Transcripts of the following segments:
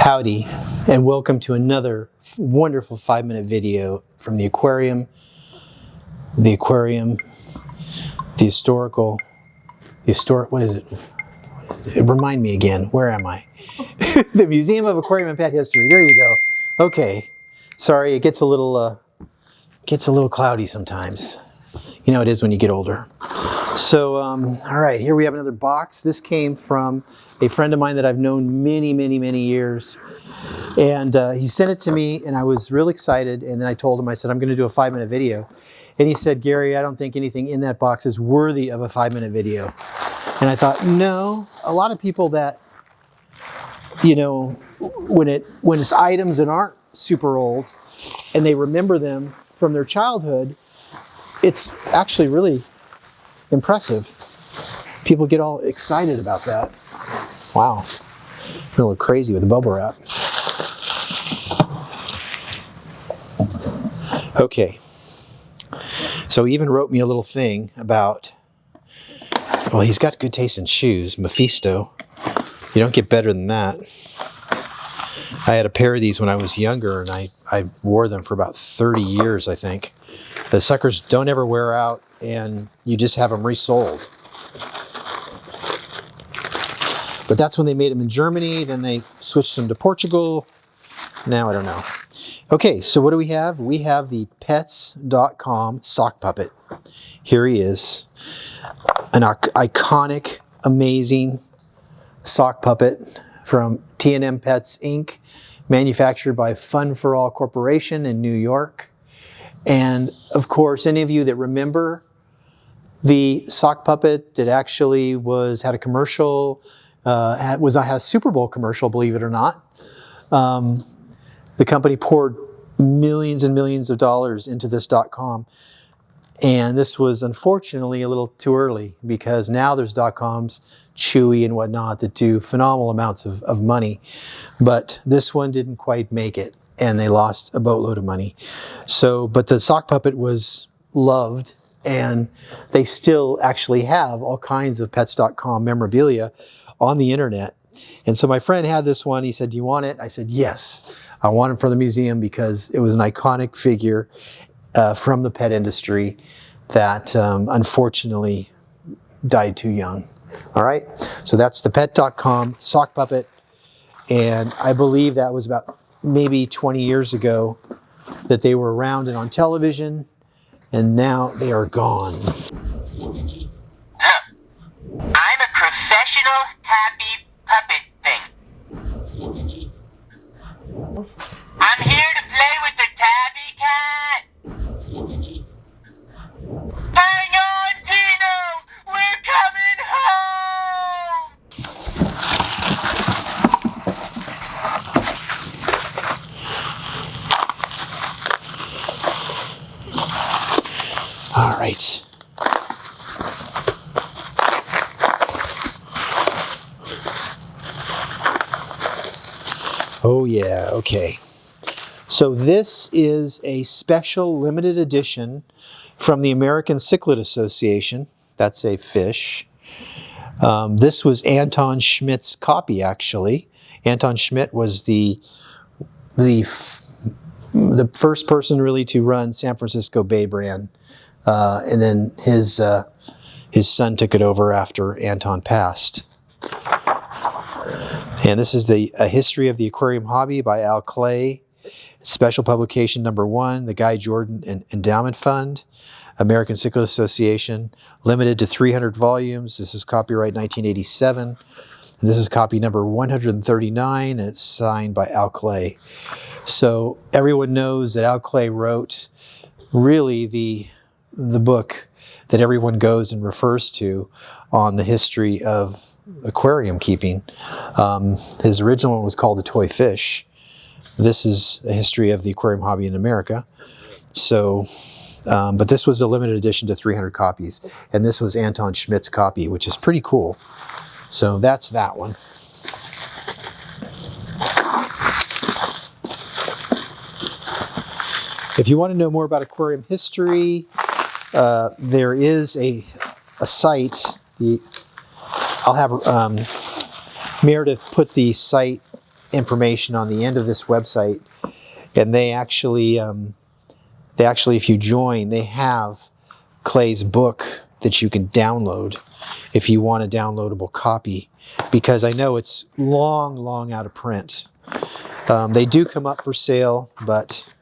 Howdy, and welcome to another wonderful 5-minute video from the aquarium, the historic, what is it? Remind me again, where am I? The Museum of Aquarium and Pet History, there you go. Okay, sorry, it gets a little cloudy sometimes. You know it is when you get older. So, all right, here we have another box. This came from a friend of mine that I've known many years. And he sent it to me and I was real excited. And then I told him, I said, I'm going to do a 5-minute video. And he said, Gary, I don't think anything in that box is worthy of a 5-minute video. And I thought, no, a lot of people that, you know, when it's items that aren't super old and they remember them from their childhood, it's actually really impressive. People get all excited about that. Wow, I'm a little crazy with the bubble wrap. Okay, so he even wrote me a little thing about, well, he's got good taste in shoes, Mephisto. You don't get better than that. I had a pair of these when I was younger and I wore them for about 30 years, I think. The suckers don't ever wear out and you just have them resold. But that's when they made them in Germany, then they switched them to Portugal. Now I don't know. Okay, so what do we have? We have the pets.com sock puppet. Here he is. An iconic, amazing sock puppet from T&M Pets Inc., manufactured by Fun for All Corporation in New York. And of course, any of you that remember the sock puppet that actually had a commercial, had a Super Bowl commercial, believe it or not. The company poured millions and millions of dollars into this .com. And this was unfortunately a little too early because now there's .coms, Chewy and whatnot, that do phenomenal amounts of money. But this one didn't quite make it and they lost a boatload of money. So, but the sock puppet was loved and they still actually have all kinds of pets.com memorabilia on the internet. And so my friend had this one. He said, do you want it? I said, yes, I want it for the museum because it was an iconic figure from the pet industry that unfortunately died too young. All right, so that's the pet.com sock puppet. And I believe that was about maybe 20 years ago that they were around and on television, and now they are gone. I'm a professional happy puppet thing. I'm here to play with the tabby cat. Hang on, Dino! We're coming home! All right. Oh yeah, okay. So this is a special limited edition from the American Cichlid Association. That's a fish. This was Anton Schmidt's copy, actually. Anton Schmidt was the first person really to run San Francisco Bay brand. And then his son took it over after Anton passed. And this is A History of the Aquarium Hobby by Klee, special publication #1, the Guy Jordan Endowment Fund, American Cichlid Association, limited to 300 volumes. This is copyright 1987. And this is copy number 139, and it's signed by Klee. So everyone knows that Klee wrote really the book that everyone goes and refers to on the history of aquarium keeping. His original one was called The Toy Fish. This is a history of the aquarium hobby in America. So, but this was a limited edition to 300 copies. And this was Anton Schmidt's copy, which is pretty cool. So that's that one. If you want to know more about aquarium history, there is a site. I'll have Meredith put the site information on the end of this website, and they actually, if you join, they have Klee's book that you can download if you want a downloadable copy, because I know it's long out of print. They do come up for sale, but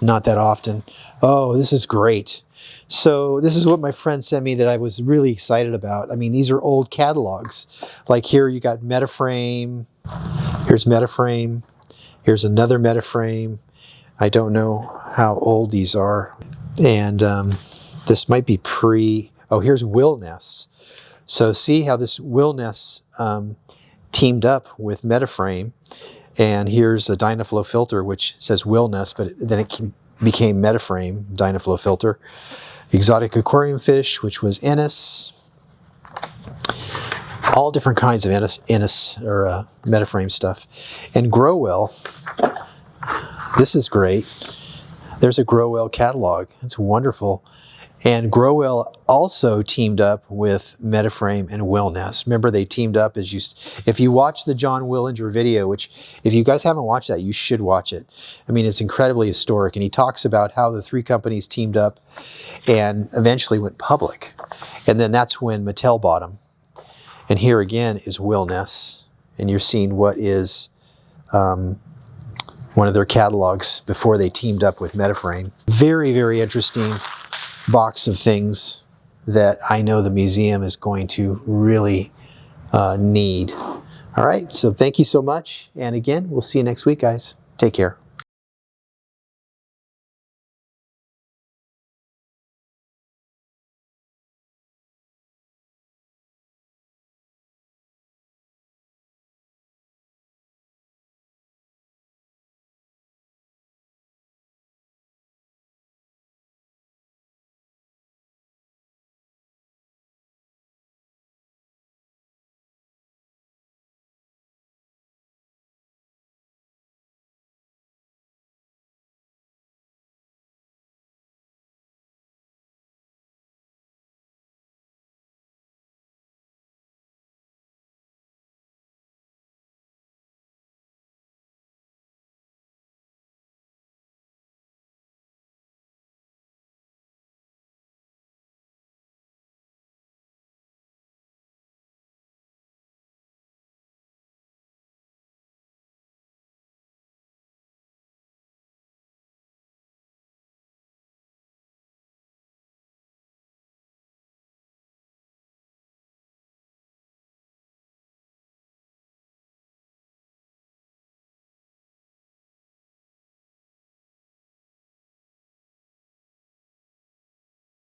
not that often. Oh, this is great. So this is what my friend sent me that I was really excited about. I mean, these are old catalogs. Like here you got Metaframe. Here's Metaframe. Here's another Metaframe. I don't know how old these are. And this might be oh, here's Wil-Nes. So see how this Wil-Nes teamed up with Metaframe. And here's a Dynaflow filter, which says Wil-Nes, but then it became Metaframe Dynaflow filter. Exotic aquarium fish, which was Ennis. All different kinds of Ennis or Metaframe stuff. And Gro-Wel. This is great. There's a Gro-Wel catalog. It's wonderful. And Gro-Wel also teamed up with Metaframe and Wil-Nes. Remember, they teamed up if you watch the John Willinger video, which if you guys haven't watched that, you should watch it. I mean, it's incredibly historic. And he talks about how the three companies teamed up and eventually went public. And then that's when Mattel bought them. And here again is Wil-Nes. And you're seeing what is one of their catalogs before they teamed up with Metaframe. Very interesting box of things that I know the museum is going to really need. All right, so thank you so much. And again, we'll see you next week, guys. Take care.